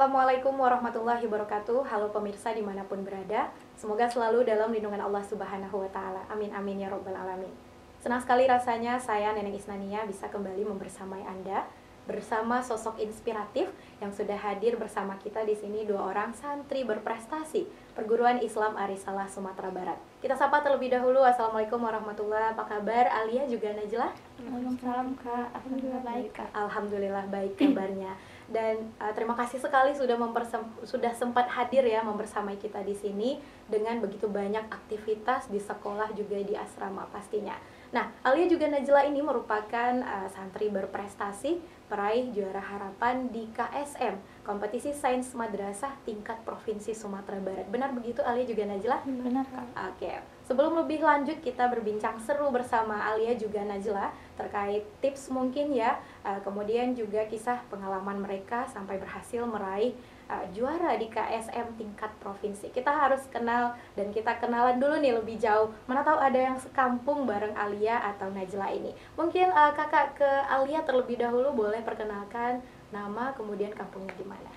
Assalamualaikum warahmatullahi wabarakatuh. Halo pemirsa dimanapun berada, semoga selalu dalam lindungan Allah Subhanahu wa Ta'ala. Amin amin ya Rabbal alamin. Senang sekali rasanya saya Neneng Isnania bisa kembali membersamai Anda bersama sosok inspiratif yang sudah hadir bersama kita di sini, dua orang santri berprestasi Perguruan Islam Arisalah Sumatera Barat. Kita sapa terlebih dahulu. Assalamualaikum warahmatullahi wabarakatuh. Apa kabar Alia juga Najla? Waalaikumsalam Kak, alhamdulillah baik Kak. Alhamdulillah baik kabarnya. Dan terima kasih sekali sudah sempat hadir ya membersamai kita di sini dengan begitu banyak aktivitas di sekolah juga di asrama pastinya. Nah, Alia juga Najla ini merupakan santri berprestasi peraih juara harapan di KSM, Kompetisi Sains Madrasah tingkat Provinsi Sumatera Barat. Benar begitu Alia juga Najla? Benar Kak. Oke. Sebelum lebih lanjut kita berbincang seru bersama Alia juga Najla terkait tips mungkin ya, kemudian juga kisah pengalaman mereka sampai berhasil meraih juara di KSM tingkat provinsi. Kita harus kenal dan kita kenalan dulu nih lebih jauh. Mana tahu ada yang sekampung bareng Alia atau Najla ini. Mungkin kakak ke Alia terlebih dahulu, boleh perkenalkan nama kemudian kampungnya di mana?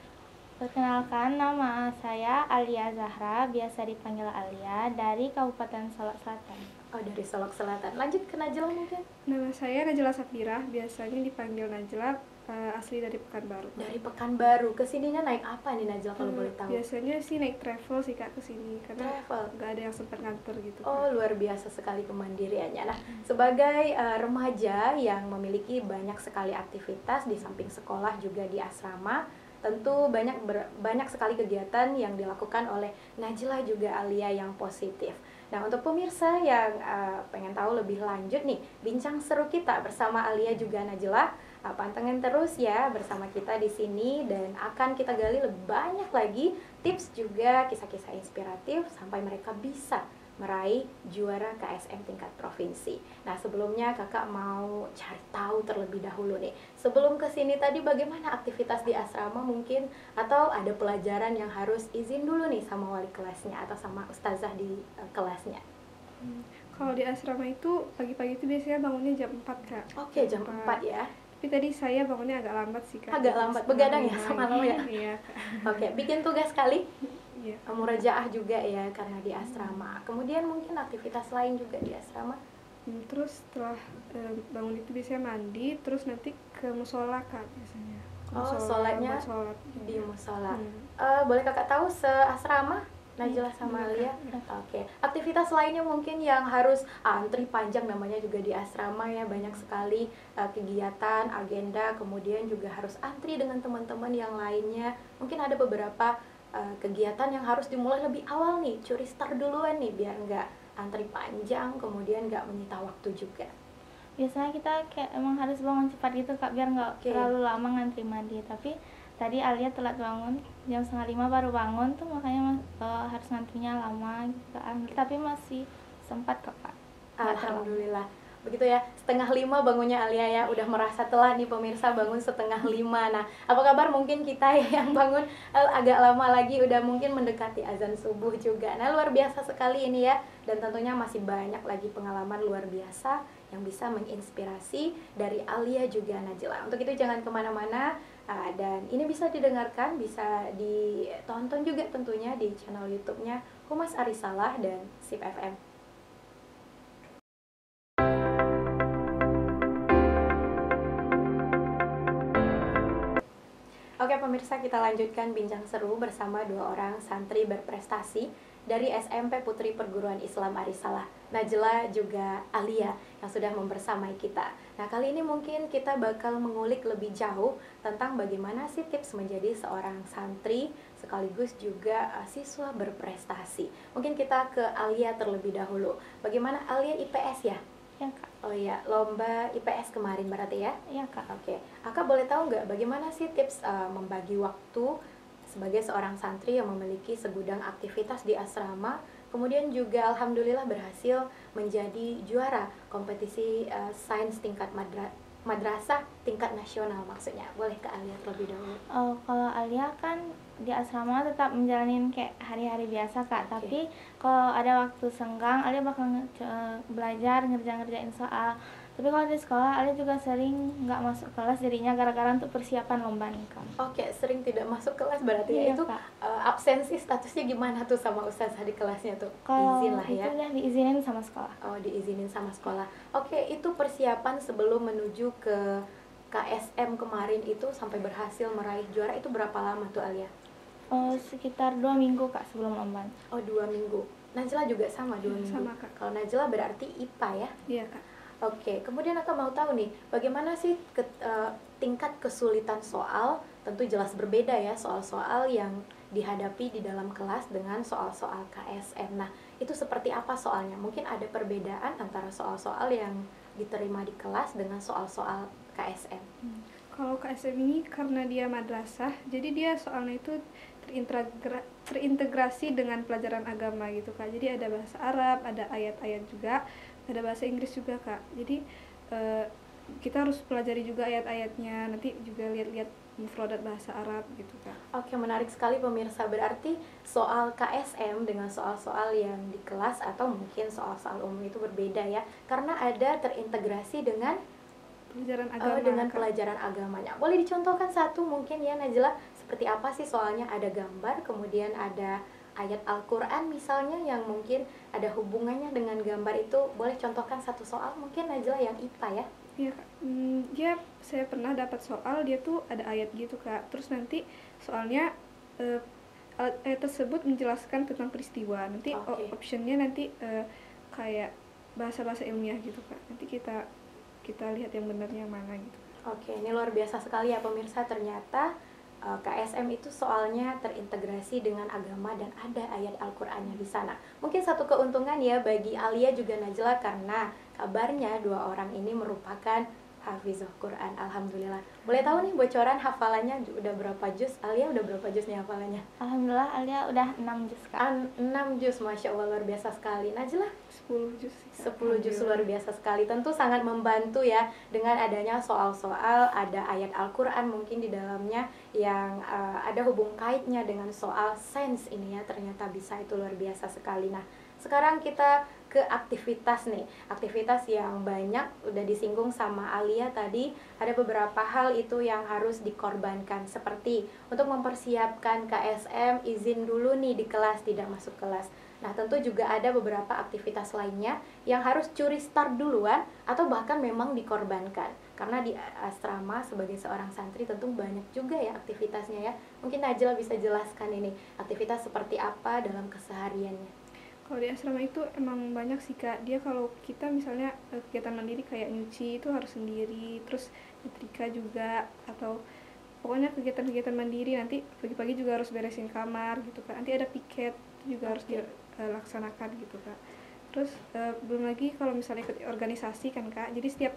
Perkenalkan, nama saya Alia Zahra, biasa dipanggil Alia, dari Kabupaten Solok Selatan. Oh, dari Solok Selatan. Lanjut ke Najla mungkin? Nama saya Najla Safira, biasanya dipanggil Najla, asli dari Pekanbaru. Dari Pekanbaru. Kesininya naik apa nih Najla kalau boleh tahu? Biasanya sih naik travel sih Kak kesini, karena Travel. nggak ada yang sempat nganter gitu. Oh, luar biasa sekali kemandiriannya. Nah, sebagai remaja yang memiliki banyak sekali aktivitas di samping sekolah juga di asrama, tentu banyak sekali kegiatan yang dilakukan oleh Najla juga Alia yang positif. Nah, untuk pemirsa yang pengen tahu lebih lanjut nih, bincang seru kita bersama Alia juga Najla, pantengin terus ya bersama kita di sini dan akan kita gali lebih banyak lagi tips juga kisah-kisah inspiratif sampai mereka bisa meraih juara KSM tingkat provinsi. Nah, sebelumnya kakak mau cari tahu terlebih dahulu nih. Sebelum kesini tadi bagaimana aktivitas di asrama mungkin, atau ada pelajaran yang harus izin dulu nih sama wali kelasnya atau sama ustazah di kelasnya? Kalau di asrama itu pagi-pagi itu biasanya bangunnya jam 4 Kak. Oke, jam 4 ya. Tapi tadi saya bangunnya agak lambat sih Kak. Agak lambat, begadang ya semalam ya? Iya Kak. Oke, bikin tugas kali? Iya. Murajaah juga ya karena di asrama. Kemudian mungkin aktivitas lain juga di asrama. Terus setelah bangun itu biasanya mandi, terus nanti ke musola Kak biasanya. Sholatnya sholat di musola. Boleh kakak tahu seasrama Najla sama Alia? Oke. Aktivitas lainnya mungkin yang harus antri panjang, namanya juga di asrama ya, banyak sekali kegiatan, agenda, kemudian juga harus antri dengan teman-teman yang lainnya. Mungkin ada beberapa kegiatan yang harus dimulai lebih awal nih, curi start duluan nih biar nggak antri panjang, kemudian nggak menyita waktu juga. Biasanya kita kayak emang harus bangun cepat gitu Kak, biar nggak terlalu lama ngantri mandi. Tapi tadi Alia telat bangun, jam 4:30 baru bangun tuh, makanya harus ngantrinya lama gitu kan. Tapi masih sempat kok Kak. Alhamdulillah. Begitu ya, 4:30 bangunnya Alia ya, udah merasa telat nih pemirsa, bangun 4:30. Nah, apa kabar mungkin kita yang bangun agak lama lagi, udah mungkin mendekati azan subuh juga. Nah, luar biasa sekali ini ya, dan tentunya masih banyak lagi pengalaman luar biasa yang bisa menginspirasi dari Alia juga Najla. Untuk itu jangan kemana-mana, dan ini bisa didengarkan, bisa ditonton juga tentunya di channel YouTube-nya Humas Arisalah dan SIP FM. Oke pemirsa, kita lanjutkan bincang seru bersama dua orang santri berprestasi dari SMP Putri Perguruan Islam Arisalah, Najla juga Alia yang sudah membersamai kita. Nah, kali ini mungkin kita bakal mengulik lebih jauh tentang bagaimana sih tips menjadi seorang santri sekaligus juga siswa berprestasi. Mungkin kita ke Alia terlebih dahulu. Bagaimana Alia IPS ya? Ya Kak. Oh iya, lomba IPS kemarin berarti ya? Iya Kak. Oke, Kakak boleh tahu nggak bagaimana sih tips membagi waktu sebagai seorang santri yang memiliki segudang aktivitas di asrama, kemudian juga alhamdulillah berhasil menjadi juara kompetisi sains tingkat madrasah tingkat nasional maksudnya. Boleh ke Alia terlebih dahulu. Kalau Alia kan di asrama tetap menjalanin kayak hari-hari biasa Kak. Tapi kalau ada waktu senggang, Alia bakal belajar ngerjain soal. Tapi kalau di sekolah Alia juga sering nggak masuk kelas dirinya gara-gara untuk persiapan lomba nih Kak. Oke, sering tidak masuk kelas berarti ya Iya, itu Kak. absensi statusnya gimana tuh sama ustazah di kelasnya tuh? Kalau Izin lah itu ya. udah diizinin sama sekolah. Oh, diizinin sama sekolah. Oke, itu persiapan sebelum menuju ke KSM kemarin itu sampai berhasil meraih juara itu berapa lama tuh Alia? Sekitar 2 minggu Kak sebelum lomba. Oh, 2 minggu. Najla juga sama 2 minggu. Sama, Kak. Kalau Najla berarti IPA ya? Iya Kak. Oke, kemudian aku mau tahu nih, bagaimana sih tingkat kesulitan soal? Tentu jelas berbeda ya soal-soal yang dihadapi di dalam kelas dengan soal-soal KSM. Nah, itu seperti apa soalnya? Mungkin ada perbedaan antara soal-soal yang diterima di kelas dengan soal-soal KSM. Kalau KSM ini karena dia madrasah, jadi dia soalnya itu terintegrasi dengan pelajaran agama gitu Kak. Jadi ada bahasa Arab, ada ayat-ayat juga, ada bahasa Inggris juga Kak. Jadi kita harus pelajari juga ayat-ayatnya, nanti juga lihat-lihat mufradat bahasa Arab gitu Kak. Oke, menarik sekali pemirsa. Berarti soal KSM dengan soal-soal yang di kelas atau mungkin soal-soal umum itu berbeda ya, karena ada terintegrasi dengan Pelajaran agama dengan Kak. pelajaran agamanya. Boleh dicontohkan satu mungkin ya Najla, seperti apa sih soalnya? Ada gambar, kemudian ada ayat Al-Quran misalnya yang mungkin ada hubungannya dengan gambar itu. Boleh contohkan satu soal mungkin Najla yang IPA ya? Iya Kak. Dia saya pernah dapat soal, dia tuh ada ayat gitu Kak. Terus nanti soalnya ayat tersebut menjelaskan tentang peristiwa. Nanti Oke. optionnya nanti kayak bahasa-bahasa ilmiah gitu Kak. Nanti kita lihat yang benarnya yang mana gitu. Oke, ini luar biasa sekali ya pemirsa. Ternyata KSM itu soalnya terintegrasi dengan agama dan ada ayat Al-Qur'annya di sana. Mungkin satu keuntungan ya bagi Alia juga Najla karena kabarnya dua orang ini merupakan hafizah Quran. Alhamdulillah. Boleh tahu nih bocoran hafalannya udah berapa juz? Alia udah berapa juz nih hafalannya? Alhamdulillah Alia udah 6 juz Kak. 6 juz, Masya Allah, luar biasa sekali. Najla? 10 juz sih, Kak. 10 juz, luar biasa sekali. Tentu sangat membantu ya dengan adanya soal-soal, ada ayat Al-Quran mungkin di dalamnya yang ada hubung kaitnya dengan soal sains ini ya. Ternyata bisa, itu luar biasa sekali. Nah, sekarang kita ke aktivitas nih. Aktivitas yang banyak udah disinggung sama Alia tadi. Ada beberapa hal itu yang harus dikorbankan, seperti untuk mempersiapkan KSM, izin dulu nih di kelas, tidak masuk kelas. Nah, tentu juga ada beberapa aktivitas lainnya yang harus curi start duluan atau bahkan memang dikorbankan. Karena di asrama sebagai seorang santri tentu banyak juga ya aktivitasnya ya. Mungkin Najla bisa jelaskan ini, aktivitas seperti apa dalam kesehariannya. Kalau di asrama itu emang banyak sih Kak. Dia kalau kita misalnya kegiatan mandiri kayak nyuci itu harus sendiri, terus nyetrika juga, atau pokoknya kegiatan-kegiatan mandiri. Nanti pagi-pagi juga harus beresin kamar gitu Kak. Nanti ada piket itu juga harus dilaksanakan gitu Kak. Terus belum lagi kalau misalnya ikut organisasi kan Kak. Jadi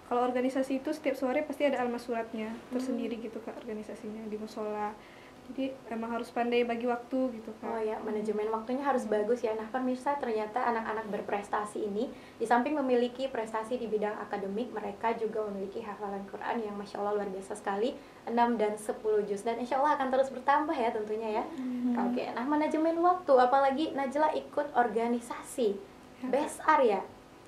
kalau organisasi itu setiap sore pasti ada almas suratnya tersendiri gitu Kak, organisasinya di musola. Jadi emang harus pandai bagi waktu gitu Kak. Oh ya, manajemen waktunya harus bagus ya. Nah pemirsa, ternyata anak-anak berprestasi ini di samping memiliki prestasi di bidang akademik, mereka juga memiliki hafalan Quran yang Masya Allah luar biasa sekali, 6 dan 10 juz. Dan Insya Allah akan terus bertambah ya tentunya ya. Oke, nah manajemen waktu, apalagi Najla ikut organisasi BESAR ya,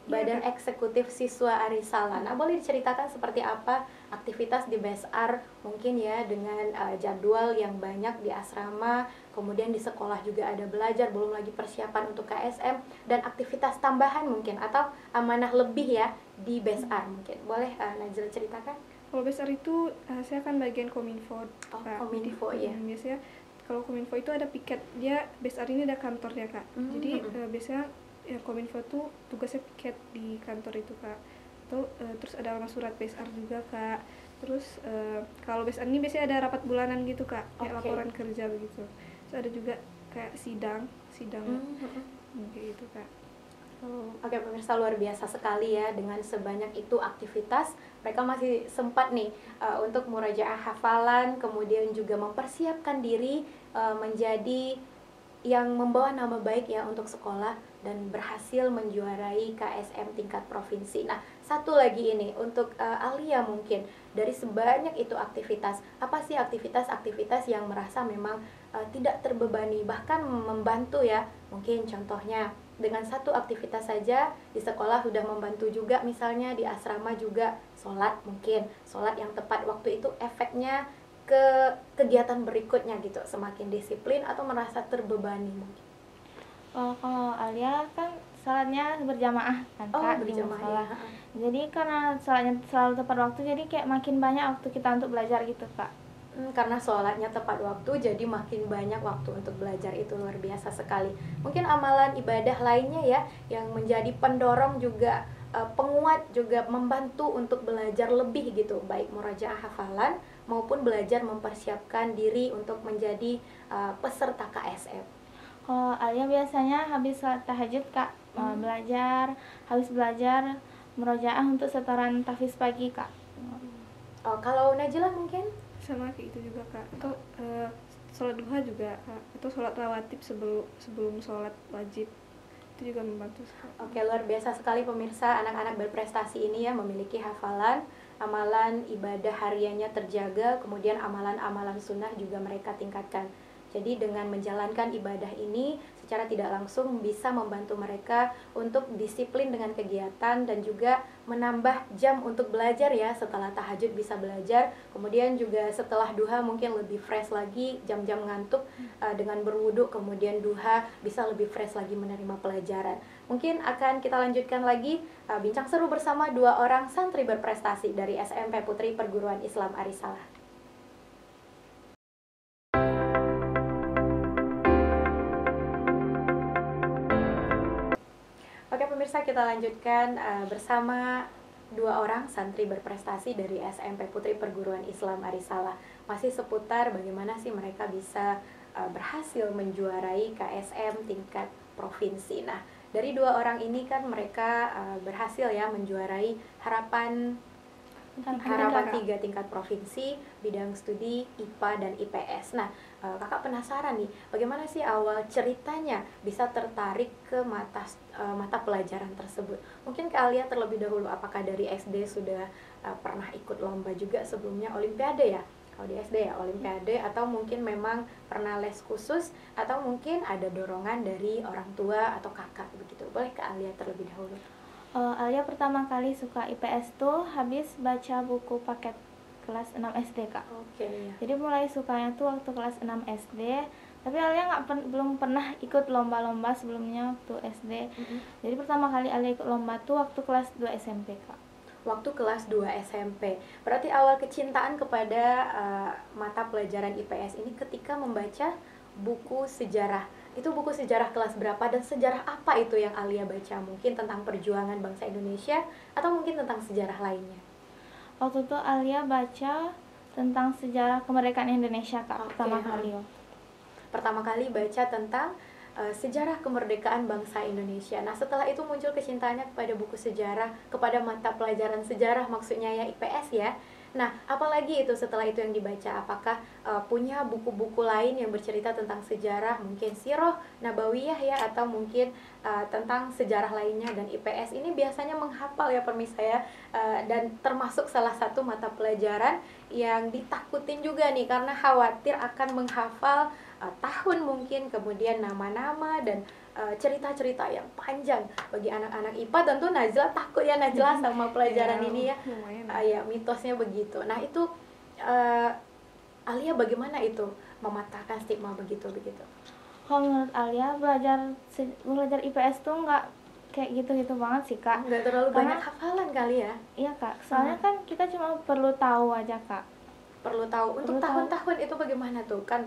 Badan Eksekutif Siswa Arisalah. Nah, boleh diceritakan seperti apa aktivitas di BESAR mungkin ya, dengan jadwal yang banyak di asrama, kemudian di sekolah juga ada belajar, belum lagi persiapan untuk KSM dan aktivitas tambahan mungkin atau amanah lebih ya di BESAR mungkin. Boleh Najla ceritakan? Kalau BESAR itu saya kan bagian Kominfo. Kominfo ya. Biasanya kalau Kominfo itu ada piket, dia BESAR ini ada kantornya Kak. Jadi biasanya ya Kominfo tuh tugasnya piket di kantor itu Kak. Terus ada almas surat BESAR juga Kak. Terus kalau BESAR ini biasanya ada rapat bulanan gitu Kak, kayak laporan kerja begitu. Terus ada juga kayak sidang kayak gitu Kak. Oke pemirsa, luar biasa sekali ya, dengan sebanyak itu aktivitas mereka masih sempat nih untuk murajaah hafalan, kemudian juga mempersiapkan diri menjadi yang membawa nama baik ya untuk sekolah dan berhasil menjuarai KSM tingkat provinsi. Nah, satu lagi ini untuk Alia mungkin, dari sebanyak itu aktivitas, apa sih aktivitas-aktivitas yang merasa memang tidak terbebani, bahkan membantu ya, mungkin contohnya dengan satu aktivitas saja di sekolah sudah membantu juga, misalnya di asrama juga sholat, mungkin sholat yang tepat waktu itu efeknya ke kegiatan berikutnya gitu, semakin disiplin atau merasa terbebani mungkin. Kalau Alia kan sholatnya berjamaah kan Kak, di musola. Ya. Jadi karena sholatnya selalu tepat waktu, jadi kayak makin banyak waktu kita untuk belajar gitu Kak. Karena sholatnya tepat waktu, jadi makin banyak waktu untuk belajar, itu luar biasa sekali. Mungkin amalan ibadah lainnya ya, yang menjadi pendorong juga, penguat juga, membantu untuk belajar lebih gitu, baik murajaah hafalan maupun belajar mempersiapkan diri untuk menjadi peserta KSM. Kalau Alia biasanya habis sholat tahajud Kak, belajar, habis belajar murojaah untuk setoran tahfiz pagi Kak. Kalau Najila mungkin? Sama kayak itu juga Kak, atau sholat duha juga Kak, atau sholat rawatib sebelum sholat wajib, itu juga membantu sekali. Oke, luar biasa sekali pemirsa, anak-anak berprestasi ini ya, memiliki hafalan, amalan ibadah hariannya terjaga, kemudian amalan-amalan sunnah juga mereka tingkatkan. Jadi dengan menjalankan ibadah ini secara tidak langsung bisa membantu mereka untuk disiplin dengan kegiatan dan juga menambah jam untuk belajar ya. Setelah tahajud bisa belajar, kemudian juga setelah duha mungkin lebih fresh lagi, jam-jam ngantuk dengan berwudu kemudian duha bisa lebih fresh lagi menerima pelajaran. Mungkin akan kita lanjutkan lagi bincang seru bersama dua orang santri berprestasi dari SMP Putri Perguruan Islam Arisalah. Oke pemirsa, kita lanjutkan bersama dua orang santri berprestasi dari SMP Putri Perguruan Islam Arisalah. Masih seputar bagaimana sih mereka bisa berhasil menjuarai KSM tingkat provinsi. Nah, dari dua orang ini kan mereka berhasil ya menjuarai harapan 3 tingkat provinsi bidang studi IPA dan IPS. Nah, kakak penasaran nih, bagaimana sih awal ceritanya bisa tertarik ke mata pelajaran tersebut? Mungkin Kak Alia terlebih dahulu, apakah dari SD sudah pernah ikut lomba juga sebelumnya, olimpiade ya? Kalau di SD ya olimpiade, atau mungkin memang pernah les khusus, atau mungkin ada dorongan dari orang tua atau kakak begitu? Boleh Kak Alia terlebih dahulu. Alia pertama kali suka IPS tuh habis baca buku paket kelas 6 SD Kak. Oke. Ya. Jadi mulai sukanya tuh waktu kelas 6 SD. Tapi Alia belum pernah ikut lomba-lomba sebelumnya waktu SD. Jadi pertama kali Alia ikut lomba tuh waktu kelas 2 SMP Kak. Waktu kelas 2 SMP. Berarti awal kecintaan kepada mata pelajaran IPS ini ketika membaca buku sejarah. Itu buku sejarah kelas berapa dan sejarah apa itu yang Alia baca? Mungkin tentang perjuangan bangsa Indonesia atau mungkin tentang sejarah lainnya? Waktu itu Alia baca tentang sejarah kemerdekaan Indonesia Kak, pertama kali. Pertama kali baca tentang sejarah kemerdekaan bangsa Indonesia. Nah, setelah itu muncul kecintaannya kepada buku sejarah, kepada mata pelajaran sejarah, maksudnya ya IPS ya. Nah, apalagi itu setelah itu yang dibaca? Apakah punya buku-buku lain yang bercerita tentang sejarah, mungkin Sirah Nabawiyah ya, atau mungkin tentang sejarah lainnya? Dan IPS ini biasanya menghafal ya pemirsa ya, dan termasuk salah satu mata pelajaran yang ditakutin juga nih, karena khawatir akan menghafal tahun mungkin, kemudian nama-nama dan cerita-cerita yang panjang. Bagi anak-anak IPA tentu Najla takut ya Najla sama pelajaran ini ya. Ya mitosnya begitu. Nah itu Alia bagaimana itu mematahkan stigma begitu? Kalau menurut Alia belajar IPS tuh nggak kayak gitu-gitu banget sih Kak. Nggak terlalu banyak hafalan kali ya? Iya Kak, soalnya kan kita cuma perlu tahu aja Kak. Perlu tahu. Untuk tahun-tahun itu bagaimana tuh? Kan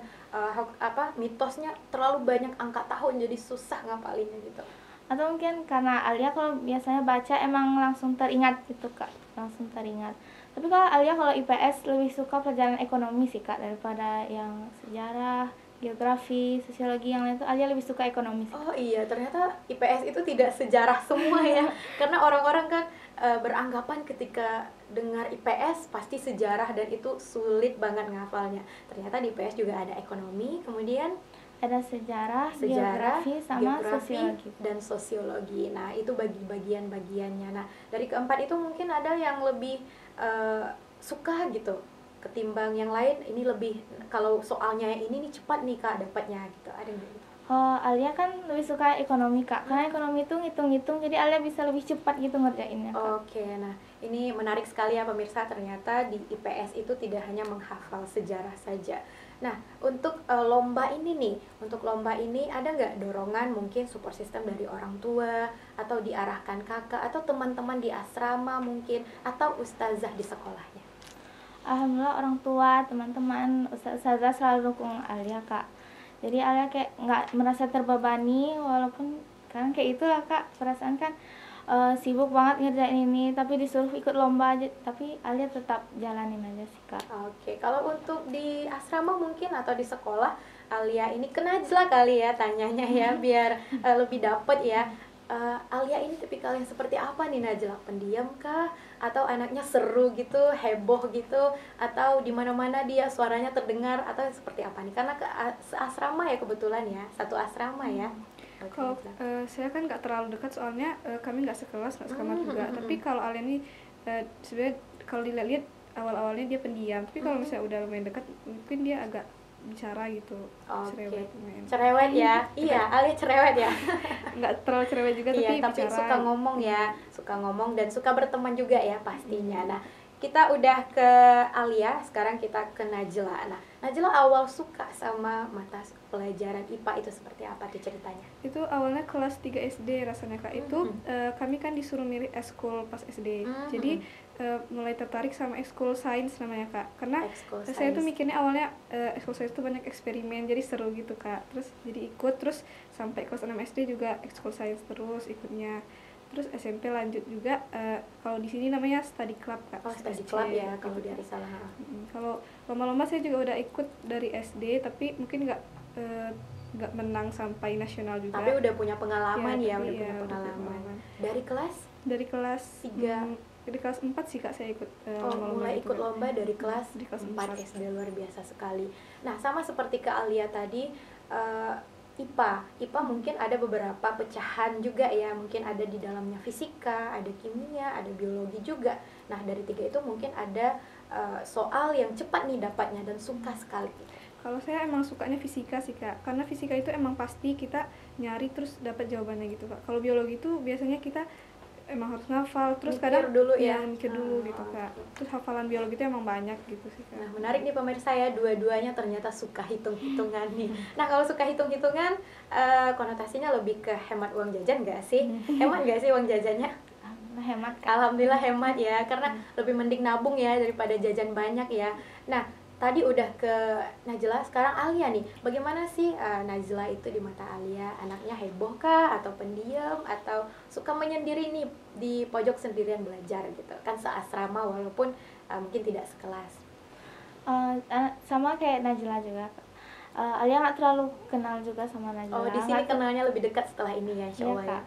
mitosnya terlalu banyak angka tahun jadi susah ngapalinnya gitu. Atau mungkin karena Alia kalau biasanya baca emang langsung teringat gitu Kak, langsung teringat. Tapi kalau Alia kalau IPS lebih suka pelajaran ekonomi sih Kak daripada yang sejarah, geografi, sosiologi, yang lain itu Alia lebih suka ekonomi sih. Oh iya, ternyata IPS itu tidak sejarah semua ya. Karena orang-orang kan beranggapan ketika dengar IPS pasti sejarah dan itu sulit banget ngafalnya. Ternyata di IPS juga ada ekonomi, kemudian ada sejarah, geografi, sama sosiologi dan sosiologi. Nah, itu bagi bagian-bagiannya. Nah, dari keempat itu mungkin ada yang lebih suka gitu ketimbang yang lain. Ini lebih, kalau soalnya yang ini nih cepat nih Kak dapatnya gitu. Ada yang gitu. Alia kan lebih suka ekonomi Kak, karena ekonomi itu ngitung-ngitung, jadi Alia bisa lebih cepat gitu ngerjainnya Kak. Oke, nah ini menarik sekali ya pemirsa, ternyata di IPS itu tidak hanya menghafal sejarah saja. Nah, untuk lomba ini nih, untuk lomba ini ada nggak dorongan mungkin support system dari orang tua, atau diarahkan kakak, atau teman-teman di asrama mungkin, atau ustazah di sekolahnya? Alhamdulillah orang tua, teman-teman, ustazah selalu dukung Alia Kak. Jadi Alia kayak nggak merasa terbebani, walaupun kan kayak itulah Kak, perasaan kan sibuk banget ngerjain ini, tapi disuruh ikut lomba aja, tapi Alia tetap jalanin aja sih Kak. Oke, kalau untuk di asrama mungkin atau di sekolah, Alia ini ke Najla kali ya tanyanya ya, biar lebih dapet ya. Alia ini tipikal yang seperti apa nih Najla? Pendiam kah? Atau anaknya seru gitu, heboh gitu? Atau di mana-mana dia suaranya terdengar? Atau seperti apa nih? Karena asrama ya kebetulan ya, satu asrama ya. Kalau saya kan nggak terlalu dekat, soalnya kami nggak sekelas, nggak sekamar juga. Tapi kalau Alia ini sebenarnya kalau dilihat awal-awalnya dia pendiam, tapi kalau misalnya udah lumayan dekat, mungkin dia agak bicara gitu. Cerewet ya. Iya, Alia cerewet ya. Nggak terlalu cerewet juga, iya, tapi bicara. suka ngomong ya, suka ngomong dan suka berteman juga ya pastinya. Nah, kita udah ke Alia, sekarang kita ke Najla. Nah, Najla awal suka sama mata pelajaran IPA itu seperti apa tuh ceritanya? Itu awalnya kelas 3 SD rasanya Kak. Itu kami kan disuruh milih eskul pas SD. Jadi mulai tertarik sama ekskul sains namanya Kak. Karena saya tuh mikirnya awalnya ekskul sains itu banyak eksperimen, jadi seru gitu Kak. Terus jadi ikut, terus sampai kelas 6 SD juga ekskul sains terus ikutnya. Terus SMP lanjut juga, kalau di sini namanya study club Kak. Study club ya kalau di Arisalah. Kalau lomba-lomba saya juga udah ikut dari SD, tapi mungkin nggak menang sampai nasional juga. Tapi udah punya pengalaman ya, udah punya udah pengalaman. Dari kelas? Dari kelas 3. Dari kelas 4 sih Kak saya ikut lomba-lomba. Mulai ikut lomba dari kelas 4 SD, luar biasa sekali. Nah, sama seperti ke Alia tadi, IPA mungkin ada beberapa pecahan juga ya, mungkin ada di dalamnya fisika, ada kimia, ada biologi juga. Nah, dari 3 itu mungkin ada soal yang cepat nih dapatnya dan suka sekali. Kalau saya emang sukanya fisika sih Kak, karena fisika itu emang pasti kita nyari terus dapat jawabannya gitu Kak. Kalau biologi itu biasanya kita emang harus ngafal, terus mikir dulu ya, mikir dulu gitu Kak. Terus hafalan biologi itu emang banyak gitu sih Kak. Nah, menarik nih pemirsa ya, dua-duanya ternyata suka hitung-hitungan nih. Nah, kalau suka hitung-hitungan, konotasinya lebih ke hemat uang jajan nggak sih? Hemat nggak sih uang jajannya? Hemat Kak. Alhamdulillah hemat ya, karena lebih mending nabung ya daripada jajan banyak ya. Nah, tadi udah ke Najla, sekarang Alia nih. Bagaimana sih Najla itu di mata Alia? Anaknya heboh kah? Atau pendiam? Atau suka menyendiri nih di pojok sendirian belajar gitu? Kan seasrama walaupun mungkin tidak sekelas. Sama kayak Najla juga. Alia nggak terlalu kenal juga sama Najla. Oh, di sini kenalnya lebih dekat setelah ini ya, insya Allah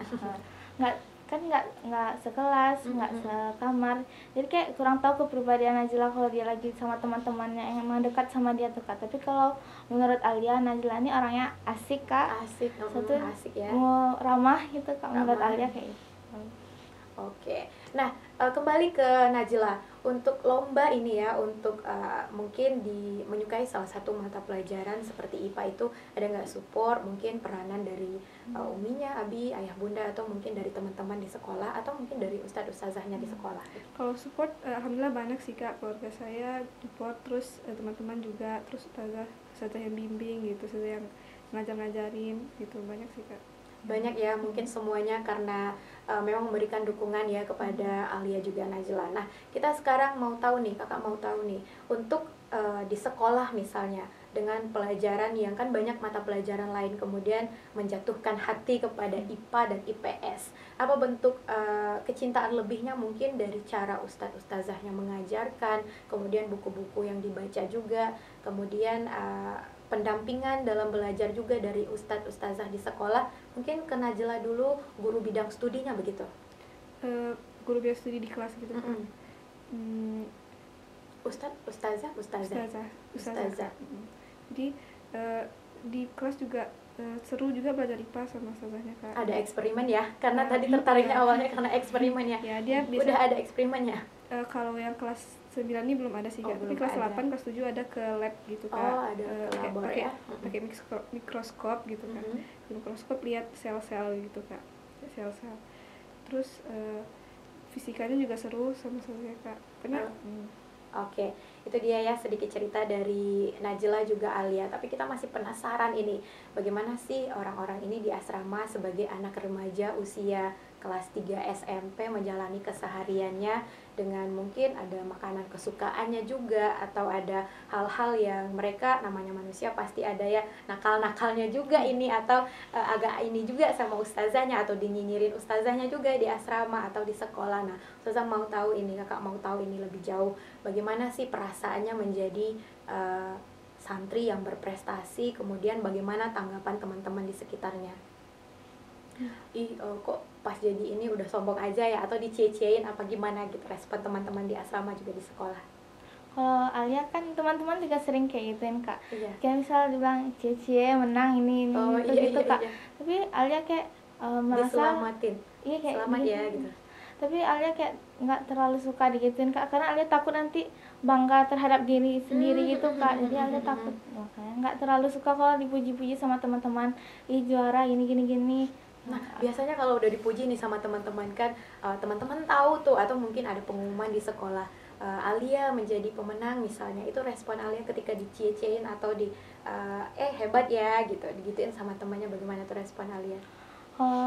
ya. nggak sekelas, nggak sekamar, jadi kayak kurang tahu kepribadian Najla kalau dia lagi sama teman-temannya yang emang dekat sama dia tuh Kak. Tapi kalau menurut Alia, Najla ini orangnya asik Kak, asik ya, mau ramah gitu Kak, menurut Alia kayak gitu. Oke, nah kembali ke Najla, untuk lomba ini ya, untuk mungkin menyukai salah satu mata pelajaran seperti IPA itu, ada nggak support, mungkin peranan dari uminya, abi, ayah bunda, atau mungkin dari teman-teman di sekolah, atau mungkin dari ustadz-ustazahnya di sekolah? Kalau support, alhamdulillah banyak sih Kak, keluarga saya support, terus teman-teman juga, terus ustazah yang bimbing gitu, ustazah yang ngajarin gitu, banyak sih Kak. Banyak ya, mungkin semuanya karena memang memberikan dukungan ya kepada Alia juga Najla. Nah, kita sekarang mau tahu nih, kakak mau tahu nih, untuk di sekolah misalnya, dengan pelajaran yang kan banyak mata pelajaran lain, kemudian menjatuhkan hati kepada IPA dan IPS. Apa bentuk kecintaan lebihnya mungkin dari cara ustadz-ustazahnya mengajarkan, kemudian buku-buku yang dibaca juga, kemudian pendampingan dalam belajar juga dari ustadz-ustazah di sekolah. Mungkin ke Najla dulu, guru bidang studinya begitu? Guru bidang studi di kelas gitu kan? Ustazah. Jadi di kelas juga seru juga belajar IPA sama ustazahnya Kak. Ada eksperimen ya? Karena tadi tertariknya awalnya karena eksperimen ya? Ya, dia udah ada eksperimennya? Kalau yang kelas 9 ini belum ada sih Kak, tapi belum kelas ada. 8, kelas 7 ada ke lab gitu Kak. Ada ke labor ya. Pakai mikroskop gitu kan. Mikroskop lihat sel-sel gitu Kak. Sel-sel. Terus fisikanya juga seru sama saya Kak. Karena Oke, itu dia ya sedikit cerita dari Najla juga Alia. Tapi kita masih penasaran ini, bagaimana sih orang-orang ini di asrama sebagai anak remaja usia kelas 3 SMP menjalani kesehariannya dengan mungkin ada makanan kesukaannya juga, atau ada hal-hal yang mereka namanya manusia pasti ada ya nakal-nakalnya juga ini, atau agak ini juga sama ustazahnya atau dinyinyirin ustazahnya juga di asrama atau di sekolah. Nah, ustazah mau tahu ini, kakak mau tahu ini lebih jauh, bagaimana sih perasaannya menjadi santri yang berprestasi, kemudian bagaimana tanggapan teman-teman di sekitarnya. Kok pas jadi ini udah sombong aja ya, atau dicie-ciein apa gimana gitu respon teman-teman di asrama juga di sekolah. Kalau Alia kan teman-teman juga sering kayak gituin Kak. Iya. Kayak misal dibilang cie-cie menang ini gitu Kak. Iya. Tapi Alia kayak merasa diselamatin. Iya kayak selamat ya gitu. Tapi Alia kayak nggak terlalu suka digituin Kak, karena Alia takut nanti bangga terhadap diri sendiri gitu Kak. Jadi Alia takut, makanya nggak terlalu suka kalau dipuji-puji sama teman-teman, juara gini. Nah, biasanya kalau udah dipuji nih sama teman-teman kan, teman-teman tahu tuh, atau mungkin ada pengumuman di sekolah, Alia menjadi pemenang misalnya, itu respon Alia ketika dicie-ciein atau hebat ya gitu, digituin sama temannya, bagaimana tuh respon Alia?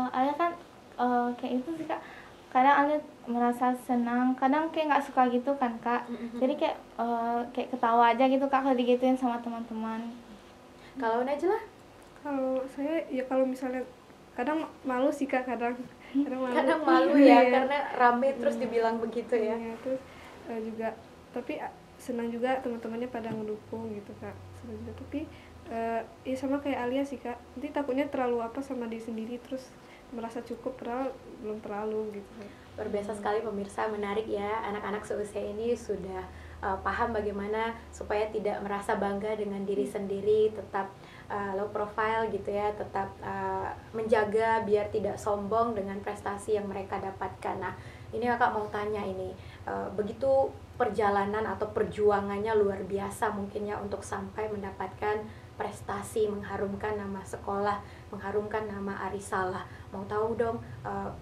Alia kan kayak itu sih Kak, kadang Alia merasa senang, kadang kayak nggak suka gitu kan Kak. Jadi kayak ketawa aja gitu Kak kalau digituin sama teman-teman. Kalau Najla? Kalau saya ya kalau misalnya kadang malu sih Kak, kadang malu ya, karena rame terus dibilang begitu ya. Terus juga tapi senang juga teman-temannya pada ngedukung gitu Kak, senang juga. Tapi ya sama kayak Alia sih Kak, nanti takutnya terlalu apa sama diri sendiri, terus merasa cukup padahal belum terlalu gitu Kak. Luar biasa sekali pemirsa, menarik ya, anak-anak seusia ini sudah paham bagaimana supaya tidak merasa bangga dengan diri sendiri, tetap low profile gitu ya, tetap menjaga biar tidak sombong dengan prestasi yang mereka dapatkan. Nah, ini kakak mau tanya ini, begitu perjalanan atau perjuangannya luar biasa mungkin ya untuk sampai mendapatkan prestasi, mengharumkan nama sekolah, mengharumkan nama Arisalah. Mau tahu dong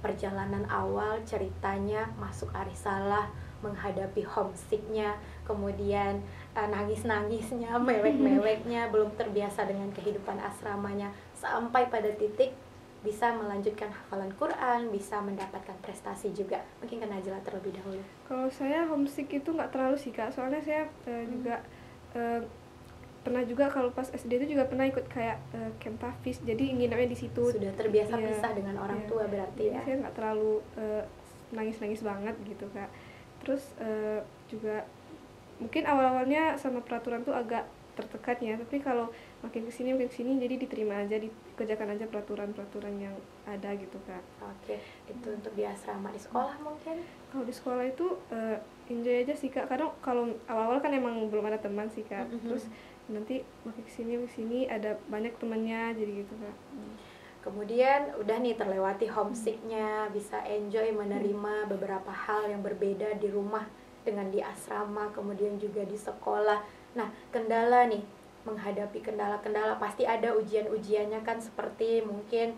perjalanan awal ceritanya masuk Arisalah, menghadapi homesicknya, kemudian nangis-nangisnya, mewek-meweknya, belum terbiasa dengan kehidupan asramanya, sampai pada titik bisa melanjutkan hafalan Quran, bisa mendapatkan prestasi juga. Mungkin ke Najla terlebih dahulu. Kalau saya homesick itu nggak terlalu sih Kak, soalnya saya juga pernah juga kalau pas SD itu juga pernah ikut kayak camp Hafiz, jadi nginepnya di situ. Sudah terbiasa pisah dengan orang tua berarti ya. Saya nggak terlalu nangis-nangis banget gitu Kak. Terus juga mungkin awal-awalnya sama peraturan tuh agak tertekan ya, tapi kalau makin kesini jadi diterima aja, dikerjakan aja peraturan yang ada gitu Kak. Oke, itu untuk di asrama. Di sekolah mungkin? Kalau di sekolah itu enjoy aja sih Kak, karena kalau awal-awal kan emang belum ada teman sih Kak. Terus nanti makin kesini ada banyak temannya, jadi gitu Kak. Kemudian udah nih terlewati homesicknya, bisa enjoy menerima beberapa hal yang berbeda di rumah dengan di asrama, kemudian juga di sekolah. Nah, kendala nih, menghadapi kendala-kendala pasti ada ujian-ujiannya kan, seperti mungkin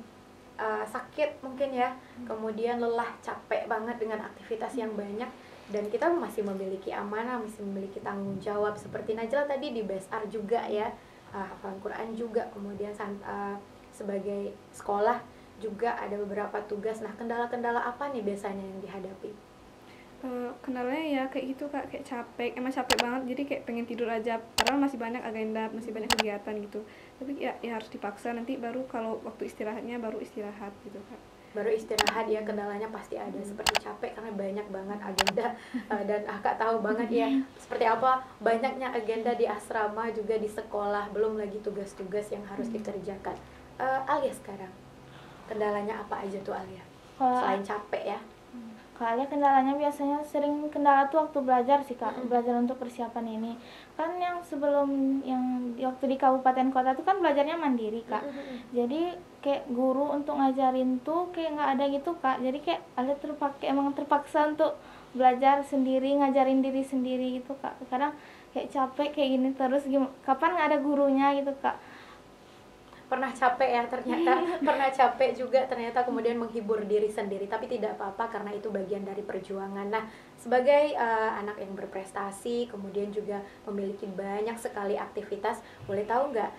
sakit mungkin ya, kemudian lelah, capek banget dengan aktivitas yang banyak, dan kita masih memiliki amanah, masih memiliki tanggung jawab. Seperti Najla tadi di BSR juga ya, hafalan Quran juga, kemudian sebagai sekolah juga ada beberapa tugas. Nah, kendala-kendala apa nih biasanya yang dihadapi? Kendalanya ya kayak gitu Kak, kayak capek, emang capek banget, jadi kayak pengen tidur aja, padahal masih banyak agenda, masih banyak kegiatan gitu. Tapi ya harus dipaksa, nanti baru kalau waktu istirahatnya baru istirahat gitu Kak. Baru istirahat ya, kendalanya pasti ada, seperti capek karena banyak banget agenda. Dan Kakak tahu banget ya seperti apa banyaknya agenda di asrama juga di sekolah, belum lagi tugas-tugas yang harus dikerjakan. Alia sekarang kendalanya apa aja tuh Alia? Selain capek ya. Kalau Alia kendalanya biasanya sering kendala tuh waktu belajar sih Kak, belajar untuk persiapan ini. Kan yang sebelum yang waktu di kabupaten kota tuh kan belajarnya mandiri Kak. Jadi kayak guru untuk ngajarin tuh kayak nggak ada gitu Kak. Jadi kayak Alia emang terpaksa untuk belajar sendiri, ngajarin diri sendiri gitu kak. Kadang kayak capek kayak gini terus, kapan nggak ada gurunya gitu kak. Pernah capek ya ternyata, pernah capek juga ternyata, kemudian menghibur diri sendiri, tapi tidak apa-apa karena itu bagian dari perjuangan. Nah, sebagai anak yang berprestasi, kemudian juga memiliki banyak sekali aktivitas, boleh tahu nggak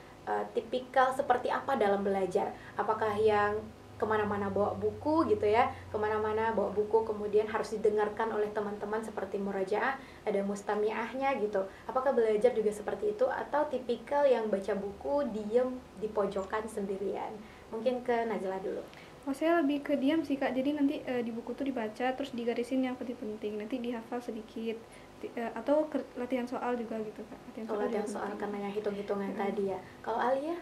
tipikal seperti apa dalam belajar? Apakah yang kemana-mana bawa buku gitu ya, kemana-mana bawa buku, kemudian harus didengarkan oleh teman-teman seperti murajaah, ada mustamiahnya gitu. Apakah belajar juga seperti itu, atau tipikal yang baca buku diem di pojokan sendirian? Mungkin ke Najla dulu. Oh, saya lebih ke diam sih kak, jadi nanti di buku tuh dibaca terus digarisin yang penting-penting, nanti dihafal sedikit, atau latihan soal juga gitu kak. Latihan soal karena yang hitung-hitungan tadi ya. Kalau Alia?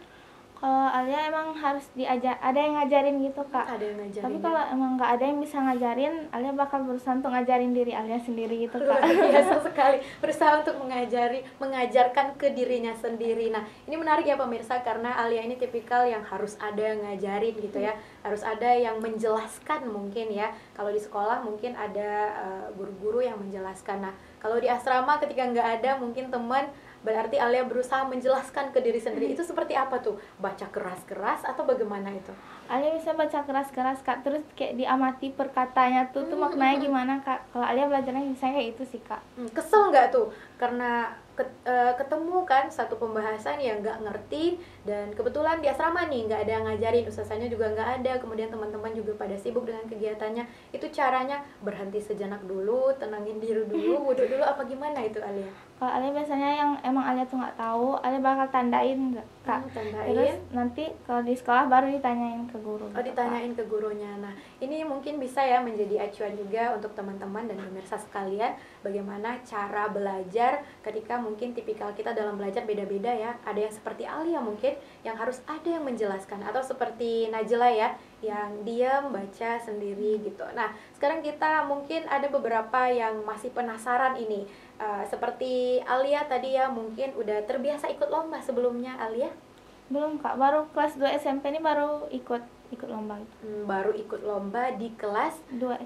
Kalau Alia emang harus diajar, ada yang ngajarin gitu kak. Ada yang ngajarin. Tapi kalau emang nggak ada yang bisa ngajarin, Alia bakal berusaha untuk ngajarin diri Alia sendiri gitu kak. Luar biasa sekali, berusaha untuk mengajarkan ke dirinya sendiri. Nah, ini menarik ya pemirsa, karena Alia ini tipikal yang harus ada yang ngajarin gitu ya, harus ada yang menjelaskan mungkin ya. Kalau di sekolah mungkin ada guru-guru yang menjelaskan. Nah, kalau di asrama ketika nggak ada mungkin teman, berarti Alia berusaha menjelaskan ke diri sendiri. Itu seperti apa tuh? Baca keras-keras atau bagaimana itu? Alia bisa baca keras-keras kak, terus kayak diamati perkataannya tuh maknanya gimana kak. Kalau Alia belajarnya bisa kayak itu sih kak. Kesel nggak tuh? Karena ketemu kan satu pembahasan yang nggak ngerti, dan kebetulan di asrama nih nggak ada yang ngajarin, ustazanya juga nggak ada, kemudian teman-teman juga pada sibuk dengan kegiatannya. Itu caranya berhenti sejenak dulu, tenangin diri dulu, wudhu dulu, apa gimana itu Alia? Kalau Alia biasanya yang emang Alia tuh nggak tahu, Alia bakal tandain kak. Tandain. Terus nanti kalau di sekolah baru ditanyain ke guru. Oh, ditanyain ke gurunya. Nah, ini mungkin bisa ya menjadi acuan juga untuk teman-teman dan pemirsa sekalian, bagaimana cara belajar ketika mungkin tipikal kita dalam belajar beda-beda ya. Ada yang seperti Alia mungkin yang harus ada yang menjelaskan, atau seperti Najla ya, yang diam baca sendiri gitu. Nah, sekarang kita mungkin ada beberapa yang masih penasaran ini. Seperti Alia tadi ya, mungkin udah terbiasa ikut lomba sebelumnya. Alia? Belum kak, baru kelas 2 SMP ini baru ikut lomba gitu. Baru ikut lomba di kelas 2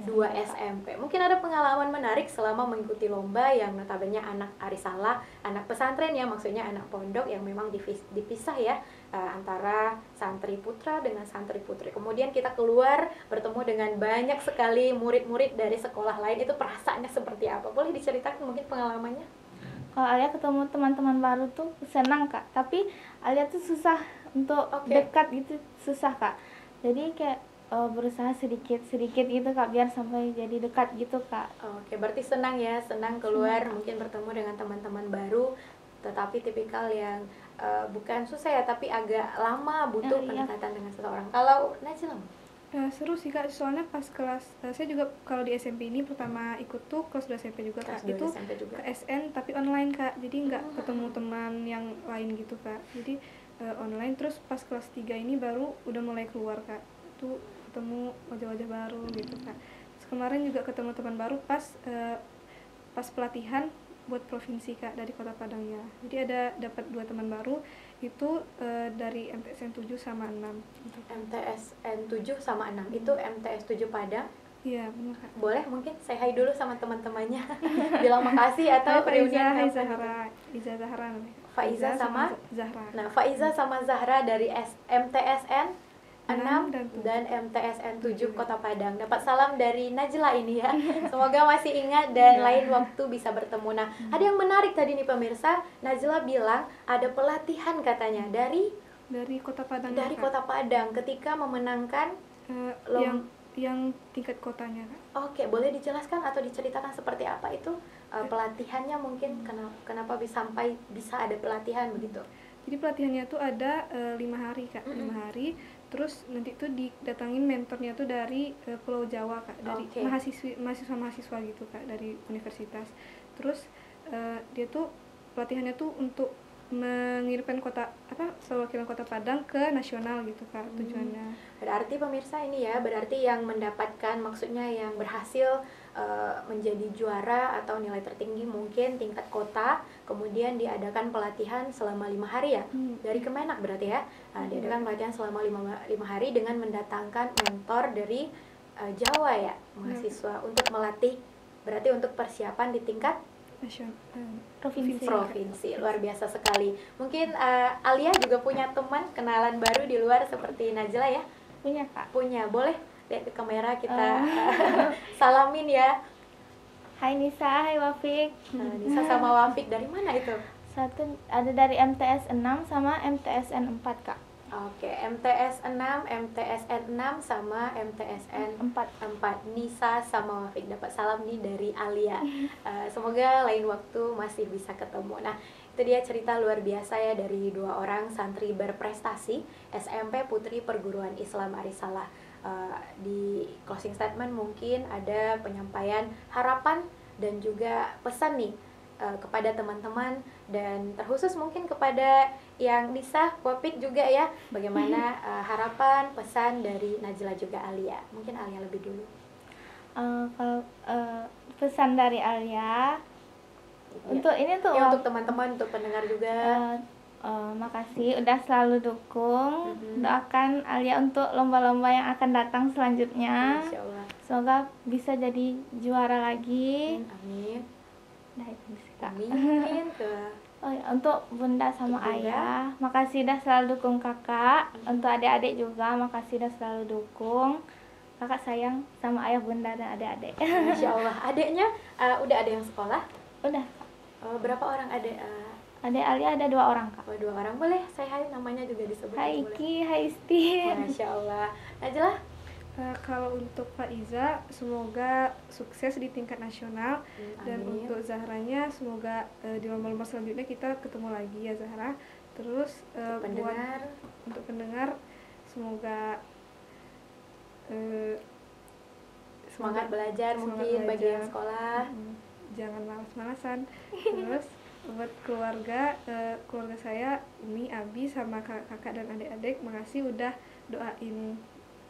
SMP. Mungkin ada pengalaman menarik selama mengikuti lomba yang notabene anak Arisalah, anak pesantren ya, maksudnya anak pondok yang memang dipisah ya, antara santri putra dengan santri putri. Kemudian kita keluar bertemu dengan banyak sekali murid-murid dari sekolah lain. Itu perasaannya seperti apa? Boleh diceritakan mungkin pengalamannya? Kalau Alia ketemu teman-teman baru tuh senang kak, tapi Alia tuh susah untuk dekat gitu, susah kak. Jadi kayak berusaha sedikit gitu kak, biar sampai jadi dekat gitu kak. Oke, berarti senang ya, senang keluar mungkin bertemu dengan teman-teman baru, tetapi tipikal yang bukan susah ya, tapi agak lama butuh pendekatan dengan seseorang. Kalau Najla? Seru sih kak, soalnya pas kelas saya juga kalau di SMP ini pertama ikut tuh kelas 2 SMP juga kak, itu ke SN tapi online kak, jadi nggak ketemu teman yang lain gitu kak, jadi online. Terus pas kelas 3 ini baru udah mulai keluar kak, tuh ketemu wajah-wajah baru gitu kak. Terus kemarin juga ketemu teman baru pas pelatihan buat provinsi kak, dari Kota Padang ya, jadi ada dapat 2 teman baru itu dari MTSN 7 sama 6 gitu. MTSN 7 sama 6 itu MTS 7 Padang? Iya benar kak. Boleh mungkin saya hai dulu sama teman-temannya, bilang makasih atau Faiza Zahra namanya. Faiza sama Zahra. Nah, Faiza sama Zahra dari MTSN 6 dan MTSN 7 Kota Padang. Dapat salam dari Najla ini ya. Semoga masih ingat dan lain waktu bisa bertemu. Nah, ada yang menarik tadi nih pemirsa. Najla bilang ada pelatihan katanya dari Kota Padang. Dari Kota Padang ketika memenangkan yang tingkat kotanya. Oke, boleh dijelaskan atau diceritakan seperti apa itu pelatihannya, mungkin kenapa sampai bisa ada pelatihan begitu? Jadi pelatihannya tuh ada 5 hari kak, 5 hari. Terus nanti tuh didatangin mentornya tuh dari Pulau Jawa kak, dari mahasiswa gitu kak, dari universitas. Terus dia tuh pelatihannya tuh untuk mengirimkan perwakilan Kota Padang ke nasional gitu kak, tujuannya. Berarti pemirsa ini ya, berarti yang mendapatkan, maksudnya yang berhasil menjadi juara atau nilai tertinggi mungkin tingkat kota, kemudian diadakan pelatihan selama 5 hari ya, dari Kemenak berarti ya. Diadakan pelatihan selama 5 hari dengan mendatangkan mentor dari Jawa ya, mahasiswa untuk melatih Berarti untuk persiapan di tingkat nasional, provinsi. Luar biasa sekali. Mungkin Alia juga punya teman kenalan baru di luar seperti Najla ya? Punya Kak. Punya, boleh lihat ke kamera kita salamin ya. Hai Nisa, hai Wafik. Nisa sama Wafik dari mana itu? Satu ada dari MTS 6 sama MTSN 4 Kak. Oke, MTS 6, MTSN 6 sama MTSN 4. Nisa sama Wafik dapat salam nih dari Alia. Semoga lain waktu masih bisa ketemu. Nah, itu dia cerita luar biasa ya dari 2 orang santri berprestasi SMP Putri Perguruan Islam Arisalah. Di closing statement mungkin ada penyampaian harapan dan juga pesan nih kepada teman-teman dan terkhusus mungkin kepada yang Nisa, Wapik juga ya, bagaimana harapan, pesan dari Najla juga Alia. Mungkin Alia lebih dulu. Kalau pesan dari Alia untuk ini tuh ya, untuk teman-teman, untuk pendengar juga. Makasih udah selalu dukung. Doakan Alia untuk lomba-lomba yang akan datang selanjutnya. Insya Allah. Semoga bisa jadi juara lagi. Amin. Nah, itu sih, Kak. Amin. Oh ya, untuk Bunda sama Ayah, makasih udah selalu dukung Kakak. Untuk adik-adik juga, makasih udah selalu dukung. Kakak sayang sama Ayah, Bunda, dan adik-adik. Insya Allah. Adiknya udah ada yang sekolah? Udah. Berapa orang adik? Adik Alia ada 2 orang Kak. 2 orang, boleh saya hai namanya juga disebut. Hai Iki, hai Isti. Masya Allah. Najla? Kalau untuk Faiza, semoga sukses di tingkat nasional. Dan Amin. untuk Zahranya, semoga di lomba-lomba selanjutnya kita ketemu lagi ya Zahra. Terus untuk pendengar, semoga semangat belajar mungkin bagi yang sekolah. Jangan malas-malasan. Terus buat keluarga saya, Umi, Abi, sama kakak dan adik-adik, makasih udah doain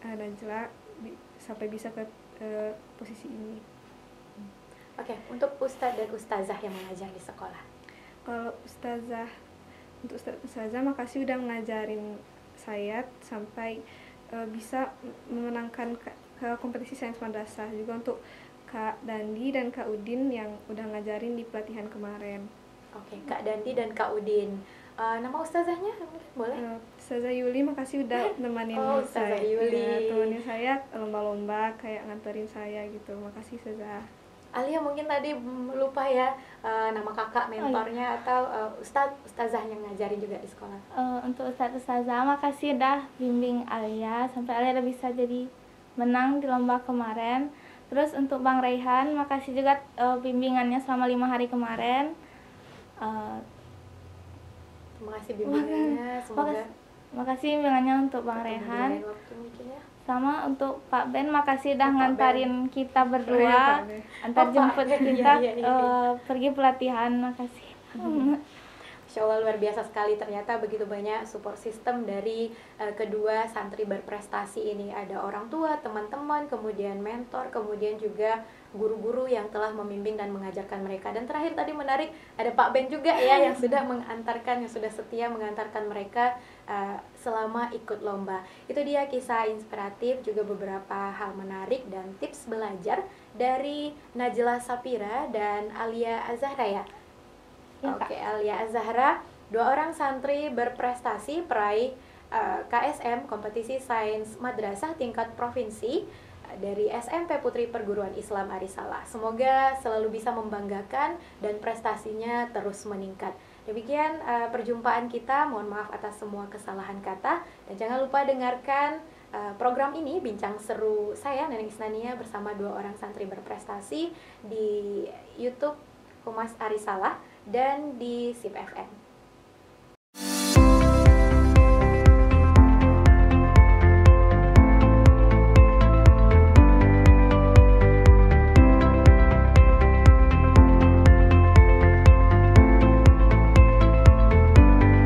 Najla sampai bisa ke posisi ini. Oke, untuk Ustadz dan Ustazah yang mengajar di sekolah. Kalau untuk Ustazah makasih udah ngajarin saya sampai bisa memenangkan ke kompetisi sains madrasah. Juga untuk Kak Dandi dan Kak Udin yang udah ngajarin di pelatihan kemarin. Oke, Kak Dandi dan Kak Udin. Nama ustazahnya boleh? Ustazah Yuli, makasih udah nemenin Ustazah saya. Yuli. Ya, temenin saya lomba-lomba, kayak nganterin saya gitu. Makasih Ustazah. Alia mungkin tadi lupa ya nama kakak mentornya atau ustazah yang ngajarin juga di sekolah. Untuk Ustazah, makasih udah bimbing Alia sampai Alia udah bisa jadi menang di lomba kemarin. Terus untuk Bang Raihan, makasih juga bimbingannya selama 5 hari kemarin. Terima kasih bimbingannya, semoga makasih bimbingannya untuk Bang Rehan. Sama untuk Pak Ben, makasih udah ngantarin kita berdua, antar jemput kita pergi pelatihan. Makasih. Insya Allah luar biasa sekali, ternyata begitu banyak support system dari kedua santri berprestasi ini. Ada orang tua, teman-teman, kemudian mentor, kemudian juga guru-guru yang telah membimbing dan mengajarkan mereka. Dan terakhir tadi menarik, ada Pak Ben juga ya yang sudah mengantarkan, yang sudah setia mengantarkan mereka selama ikut lomba. Itu dia kisah inspiratif, juga beberapa hal menarik dan tips belajar dari Najla Sapira dan Alia Azahra ya. Oke, Alia Azahra, 2 orang santri berprestasi peraih KSM kompetisi sains madrasah tingkat provinsi dari SMP Putri Perguruan Islam Arisalah. Semoga selalu bisa membanggakan dan prestasinya terus meningkat. Demikian perjumpaan kita. Mohon maaf atas semua kesalahan kata, dan jangan lupa dengarkan program ini, Bincang Seru saya Neneng Isnania bersama 2 orang santri berprestasi di YouTube Humas Arisalah dan di SIP FM.